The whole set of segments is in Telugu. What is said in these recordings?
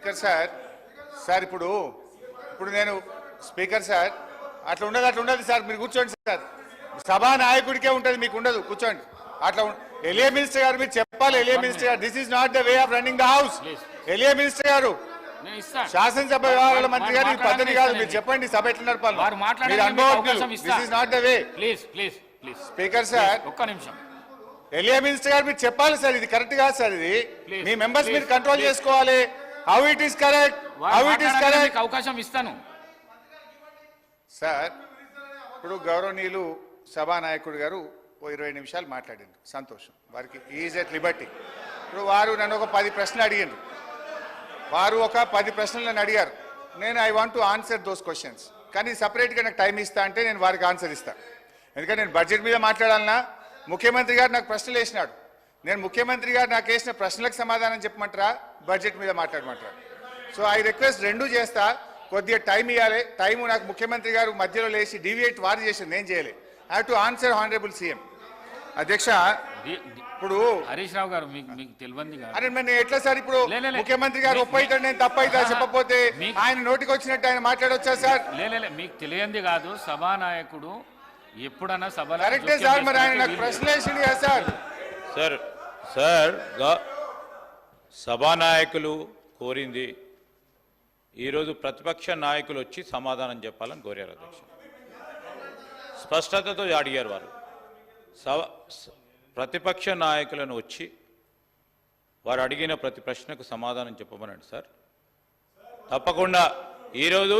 స్పీకర్ సార్ సార్ ఇప్పుడు నేను స్పీకర్ సార్ అట్లా ఉండదు సార్. మీరు కూర్చోండి సార్. సభా నాయకుడికే ఉంటుంది, మీకు ఉండదు. కూర్చోండి. అట్లా ఎలియా మినిస్టర్ గారు మీరు చెప్పాలి. ఎలియా మినిస్టర్ గారు, this is not the way of running the house. ఎలియా మినిస్టర్ గారు, శాసనసభ వ్యవహారాల మంత్రి గారు ఈ పద్ధతి కాదు. మీరు చెప్పండి సభ ఎట్లా నడపాలి. మీరు అనుభవం. This is not the way. Speaker sir ఒక్క నిమిషం. ఎలియా మినిస్టర్ గారు మీరు చెప్పాలి సార్, ఇది కరెక్ట్ కాదు సార్. ఇది మీ మెంబర్స్ మీరు కంట్రోల్ చేసుకోవాలి. How it is correct, how it is correct. అవకాశం ఇస్తాను సార్. ఇప్పుడు గౌరవనీయులు సభానాయకుడు గారు 20 నిమిషాలు మాట్లాడారు, సంతోషం. వారికి ఈజ్ ఎట్ లిబర్టీ. ఇప్పుడు వారు నన్ను ఒక 10 ప్రశ్నలు అడిగారు. వారు ఒక 10 ప్రశ్నలు నన్ను అడిగారు. నేను I want to answer those questions. కానీ సపరేట్గా నాకు టైం ఇస్తా అంటే నేను వారికి ఆన్సర్ ఇస్తాను. ఎందుకంటే నేను బడ్జెట్ మీద మాట్లాడాలన్నా ముఖ్యమంత్రి గారు నాకు ప్రశ్నలు వేసినాడు. నేను ముఖ్యమంత్రి గారు నాకు వేసిన ప్రశ్నలకు సమాధానం చెప్పమంటారా, బడ్జెట్ మీద మాట్లాడమంటారా? సో ఐ రిక్వెస్ట్ రెండూ చేస్తా. కొద్దిగా టైం ఇవ్వాలి. టైం నాకు ముఖ్యమంత్రి గారు మధ్యలో లేచి డీవియేట్ వారు చేసింది, నేను చేయలే. I have to answer honourable CM. అధ్యక్ష, ఇప్పుడు హరీష్ రావు గారు మీకు తెలియంది అరే నేను ఎట్లా సార్ ఇప్పుడు ముఖ్యమంత్రి గారు ఒప్పైతాడు, నేను తప్పైతా చెప్పకపోతే ఆయన నోటికి వచ్చినట్టు ఆయన మాట్లాడొచ్చా సార్? మీకు తెలియంది కాదు. సభానాయకుడు ఎప్పుడన్నా సభ కరెక్టే సార్. మరి ఆయన నాకు ప్రశ్న వేసింది కదా సార్. సార్ సభానాయకులు కోరింది ఈరోజు ప్రతిపక్ష నాయకులు వచ్చి సమాధానం చెప్పాలని కోరారు అధ్యక్ష. స్పష్టతతో అడిగారు వారు. ప్రతిపక్ష నాయకులను వచ్చి వారు అడిగిన ప్రతి ప్రశ్నకు సమాధానం చెప్పమనండి సార్. తప్పకుండా ఈరోజు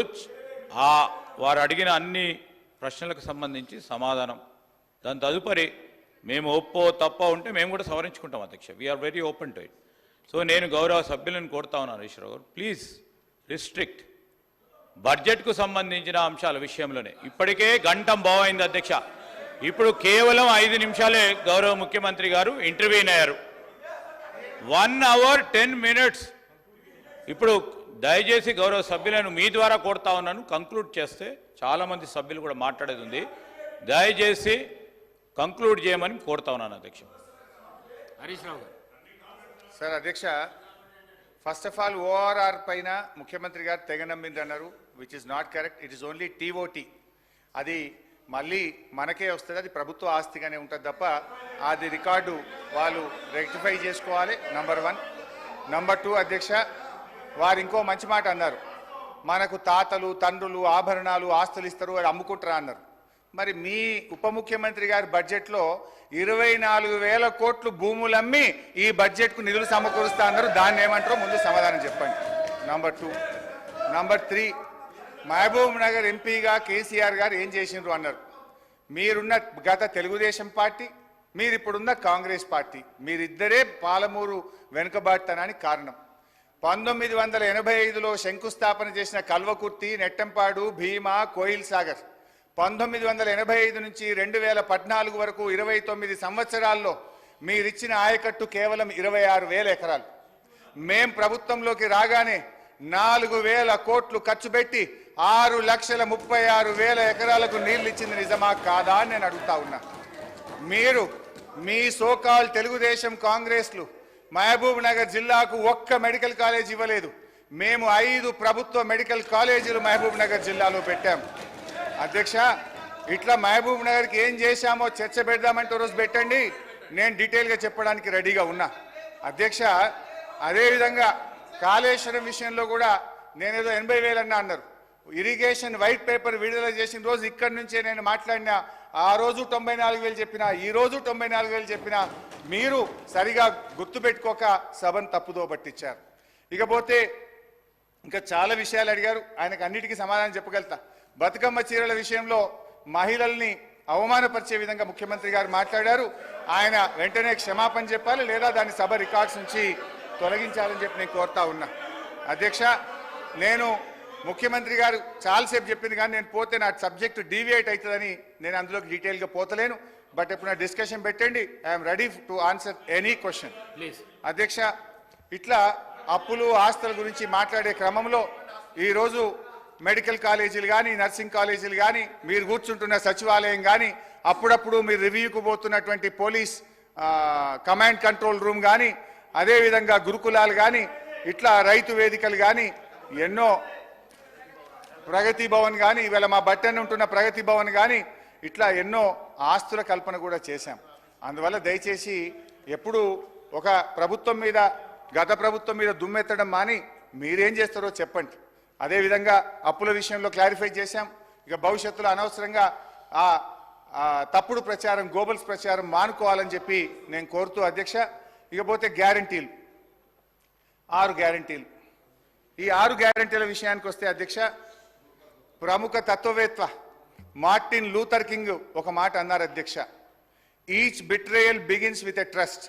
వారు అడిగిన అన్ని ప్రశ్నలకు సంబంధించి సమాధానం, దాని తదుపరి మేము ఒప్పో తప్ప ఉంటే మేము కూడా సవరించుకుంటాం అధ్యక్ష. We're very open to it. So నేను గౌరవ సభ్యులను కోరుతా ఉన్నాను హరీష్ రావు గారు, ప్లీజ్ రిస్ట్రిక్ట్ బడ్జెట్కు సంబంధించిన అంశాల విషయంలోనే. ఇప్పటికే గంటం బావైంది అధ్యక్ష. ఇప్పుడు కేవలం 5 నిమిషాలే గౌరవ ముఖ్యమంత్రి గారు ఇంటర్వ్యూన్ అయ్యారు. 1 hour 10 minutes. ఇప్పుడు దయచేసి గౌరవ సభ్యులను మీ ద్వారా కోరుతా ఉన్నాను, కంక్లూడ్ చేస్తే చాలామంది సభ్యులు కూడా మాట్లాడేది ఉంది. దయచేసి కంక్లూడ్ చేయమని కోరుతా ఉన్నాను అధ్యక్ష. హరీష్ రావు గారు. సార్ అధ్యక్ష, ఫస్ట్ ఆఫ్ ఆల్ ఓఆర్ఆర్ పైన ముఖ్యమంత్రి గారు తెగ నమ్మింది అన్నారు, which is not correct. It is only TOT. అది మళ్ళీ మనకే వస్తుంది, అది ప్రభుత్వ ఆస్తిగానే ఉంటుంది తప్ప అది రికార్డు వాళ్ళు రెక్టిఫై చేసుకోవాలి. నంబర్ 1. నంబర్ 2 అధ్యక్ష, వారు ఇంకో మంచి మాట అన్నారు, మనకు తాతలు తండ్రులు ఆభరణాలు ఆస్తులు ఇస్తారు, అది అమ్ముకుంటారా అన్నారు. మరి మీ ఉప ముఖ్యమంత్రి గారి బడ్జెట్లో 24,000 కోట్లు భూములు అమ్మి ఈ బడ్జెట్కు నిధులు సమకూరుస్తా అన్నారు. దాన్ని ఏమంటారో ముందు సమాధానం చెప్పండి. నంబర్ 2. నంబర్ 3, మహబూబ్ నగర్ ఎంపీగా కేసీఆర్ గారు ఏం చేసిండ్రు అన్నారు. మీరున్న గత తెలుగుదేశం పార్టీ, మీరిప్పుడున్న కాంగ్రెస్ పార్టీ, మీరిద్దరే పాలమూరు వెనుకబాటుతనానికి కారణం. 1985లో శంకుస్థాపన చేసిన కల్వకుర్తి, నెట్టంపాడు, భీమా, కోయిల్ సాగర్ 1985 నుంచి 2014 వరకు 29 సంవత్సరాల్లో మీరిచ్చిన ఆయకట్టు కేవలం 26,000 ఎకరాలు. మేం ప్రభుత్వంలోకి రాగానే 4,000 కోట్లు ఖర్చు పెట్టి 6,36,000 ఎకరాలకు నీళ్లు ఇచ్చింది నిజమా కాదా అని నేను అడుగుతా ఉన్నా. మీరు మీ సోకాల్ తెలుగుదేశం కాంగ్రెస్లు మహబూబ్ నగర్ జిల్లాకు ఒక్క మెడికల్ కాలేజ్ ఇవ్వలేదు. మేము 5 ప్రభుత్వ మెడికల్ కాలేజీలు మహబూబ్ నగర్ జిల్లాలో పెట్టాం. అధ్యక్ష, ఇట్లా మహబూబ్ నగర్కి ఏం చేశామో చర్చ పెడదామంటే రోజు పెట్టండి, నేను డీటెయిల్గా చెప్పడానికి రెడీగా ఉన్నా. అధ్యక్ష, అదేవిధంగా కాళేశ్వరం విషయంలో కూడా నేనేదో 80,000 అన్నారు. ఇరిగేషన్ వైట్ పేపర్ విడుదల చేసిన రోజు ఇక్కడి నుంచే నేను మాట్లాడినా. ఆ రోజు 94,000 చెప్పినా, ఈ రోజు 94,000 చెప్పినా మీరు సరిగా గుర్తుపెట్టుకోక సభను తప్పుదో పట్టించారు. ఇకపోతే ఇంకా చాలా విషయాలు అడిగారు, ఆయనకు అన్నిటికీ సమాధానం చెప్పగలుగుతా. బతుకమ్మ చీరల విషయంలో మహిళల్ని అవమానపరిచే విధంగా ముఖ్యమంత్రి గారు మాట్లాడారు. ఆయన వెంటనే క్షమాపణ చెప్పాలి, లేదా దాన్ని సభ రికార్డ్స్ నుంచి తొలగించాలని చెప్పి నేను కోరుతా ఉన్నా. అధ్యక్ష, నేను ముఖ్యమంత్రి గారు చాలాసేపు చెప్పింది, కానీ నేను పోతే నా సబ్జెక్టు డీవియేట్ అవుతుందని నేను అందులోకి డీటెయిల్గా పోతలేను. బట్ ఇప్పుడు నా డిస్కషన్ పెట్టండి, I'm ready to answer any question. అధ్యక్ష, ఇట్లా అప్పులు ఆస్తుల గురించి మాట్లాడే క్రమంలో ఈరోజు మెడికల్ కాలేజీలు కానీ, నర్సింగ్ కాలేజీలు కానీ, మీరు కూర్చుంటున్న సచివాలయం కానీ, అప్పుడప్పుడు మీరు రివ్యూకు పోతున్నటువంటి పోలీస్ కమాండ్ కంట్రోల్ రూమ్ కానీ, అదేవిధంగా గురుకులాలు కానీ, ఇట్లా రైతు వేదికలు కానీ ఎన్నో ప్రగతి భవన్ కానీ ఇవాళ మా బట్టెన్ ఉంటున్న ప్రగతి భవన్ కానీ ఇట్లా ఎన్నో ఆస్తుల కల్పన కూడా చేశాం. అందువల్ల దయచేసి ఎప్పుడు ఒక ప్రభుత్వం మీద గత ప్రభుత్వం మీద దుమ్మెత్తడం మాని మీరేం చేస్తారో చెప్పండి. అదేవిధంగా అప్పుల విషయంలో క్లారిఫై చేశాం. ఇక భవిష్యత్తులో అనవసరంగా ఆ తప్పుడు ప్రచారం గోబల్స్ ప్రచారం మానుకోవాలని చెప్పి నేను కోరుతూ అధ్యక్ష, ఇకపోతే గ్యారంటీలు 6 గ్యారంటీలు. ఈ 6 గ్యారంటీల విషయానికి వస్తే అధ్యక్ష, ప్రముఖ తత్వవేత్త మార్టిన్ లూథర్ కింగ్ ఒక మాట అన్నారు అధ్యక్ష, each betrayal begins with a trust.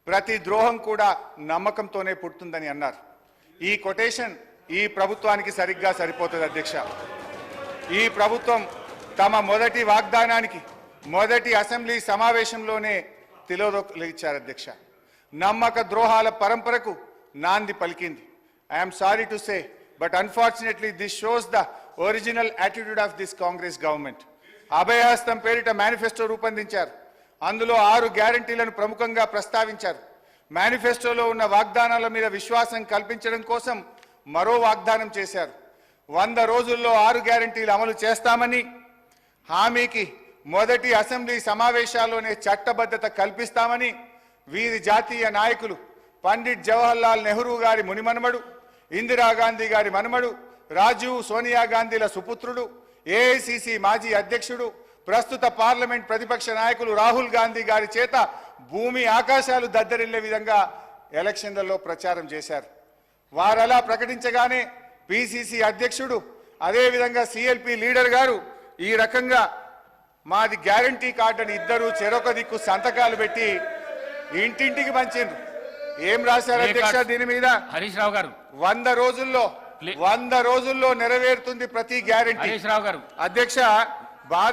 ప్రతి ద్రోహం కూడా నమ్మకంతోనే పుడుతుందని అన్నారు. ఈ కొటేషన్ ఈ ప్రభుత్వానికి సరిగ్గా సరిపోతుంది అధ్యక్ష. ఈ ప్రభుత్వం తమ మొదటి వాగ్దానానికి మొదటి అసెంబ్లీ సమావేశంలోనే తిలోదొక్కిచ్చారు అధ్యక్ష. నమ్మక ద్రోహాల పరంపరకు నాంది పలికింది. I'm sorry to say but unfortunately this shows the original attitude of this Congress government. అభయహస్తం పేరిట మేనిఫెస్టో రూపొందించారు. అందులో 6 గ్యారంటీలను ప్రముఖంగా ప్రస్తావించారు. మేనిఫెస్టోలో ఉన్న వాగ్దానాల మీద విశ్వాసం కల్పించడం కోసం మరో వాగ్దానం చేశారు. 100 రోజుల్లో 6 గ్యారంటీలు అమలు చేస్తామని హామీకి మొదటి అసెంబ్లీ సమావేశాల్లోనే చట్టబద్ధత కల్పిస్తామని వీరి జాతీయ నాయకులు పండిట్ జవహర్లాల్ నెహ్రూ గారి మునిమనుమడు, ఇందిరాగాంధీ గారి మనుమడు, రాజీవ్ సోనియా గాంధీల సుపుత్రుడు, ఏఐసిసి మాజీ అధ్యక్షుడు, ప్రస్తుత పార్లమెంట్ ప్రతిపక్ష నాయకులు రాహుల్ గాంధీ గారి చేత భూమి ఆకాశాలు దద్దరిల్లే విధంగా ఎలక్షన్లలో ప్రచారం చేశారు. వారలా ప్రకటించగానే పిసిసి అధ్యక్షుడు అదేవిధంగా సిఎల్పి లీడర్ గారు ఈ రకంగా మాది గ్యారంటీ కార్డు అని ఇద్దరు చెరొక దిక్కు సంతకాలు పెట్టి ఇంటింటికి పంచిండ్రు. ఏం రాశారు అధ్యక్ష దీని మీద? హరీష్ రావు గారు 100 రోజుల్లో నెరవేరుతుంది ప్రతి గ్యారంటీ. హరీష్ రావు గారు అధ్యక్ష బాధ